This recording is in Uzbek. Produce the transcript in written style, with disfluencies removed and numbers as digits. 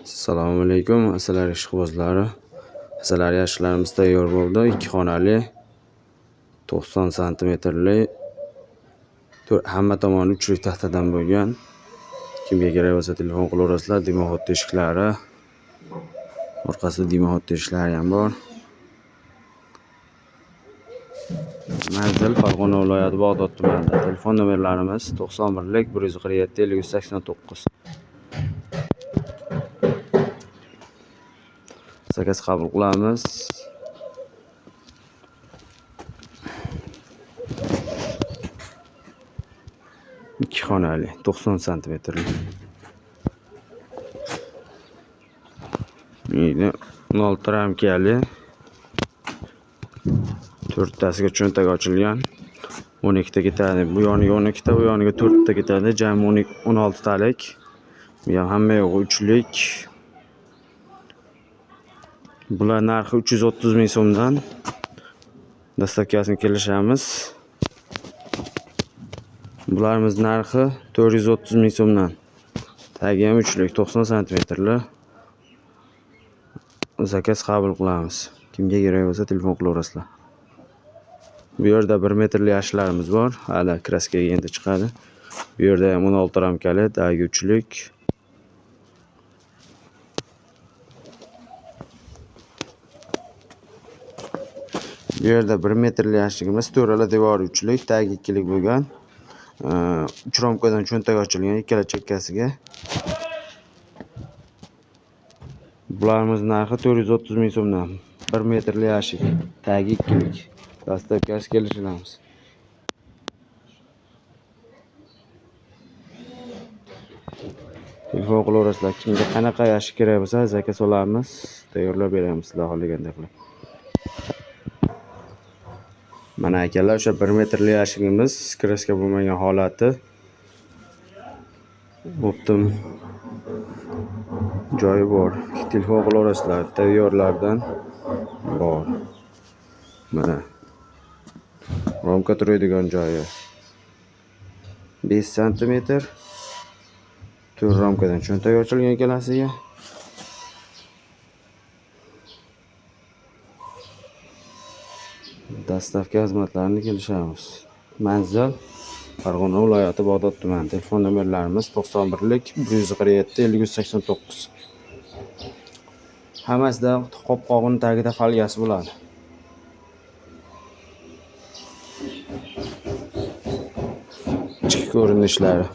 Assalomu alaykum, asalari ishqibozlari. Asalari yaxshilarimiz tayyor bo'ldi. 2 xonali 90 santimetrli hamma tomoni uchlik taxtadan bo'lgan. Kimga kerak bo'lsa telefon qilaverasizlar. Dimoxod teshiklari, orqasida dimoxod teshiklari ham bor. Manzil Farg'ona viloyati Bog'dod tumanida. Telefon nomerlarimiz 91lik 147 789. Zakaz qabul qilamiz. Ikki xonali 90 santimetrli. Meni 16 ramkali. 4 tasiga cho'ntak ochilgan. 12 ta ketadi. Bu yoniga 12 ta, bu yoniga 4 ta ketadi. Jami 16 talik. Bu ham hamma yo'g'i uchlik. Bular narxi 330 ming so'mdan. Dastavkasini kelishamiz. Bularimiz narxi 430 ming so'mdan. Tagi ham uchlik 90 santimetrli. Zakaz qabul qilamiz. Kimga kerak bo'lsa telefon qilaverasizlar. Bu yerda 1 metrli yashlarimiz bor. Hali kraskaga endi chiqadi. Bu yerda ham 16 ramkali, tagi uchlik. Bu yerda 1 metrli yashligimiz, to'rala devori uchlik, tagi ikkilik bo'lgan. 3 ramkadan cho'ntak ochilgan ikkala chekkasiga. Bularimiz narxi 430 ming so'mdan. 1 metrli yashik, tagi ikkilik. Dastavkasi kelishamiz. Telefon qilaverasizlar. Kimga qanaqa yashik kerak bo'lsa, zakaz olamiz, tayyorlab beramiz sizlar xohlaganda qilib. Mana akalar, o'sha 1 metrli yashigimiz kraska bo'lmagan holati. Optim joyi bor. Telefon qilaverasizlar, tayyorlardan bor. Mana romka turadigan joyi 5 santimetr. 4 ramkadan cho'ntak ochilgan ikkalasiga. Dastavka xizmatlarini kelishamiz. Manzil Farg'ona viloyati Bog'dod tumani. Telefon nomerlarimiz 91lik 147 789. Hammasida qopqog'ini tagida folgasi bo'ladi. Ichki ko'rinishlari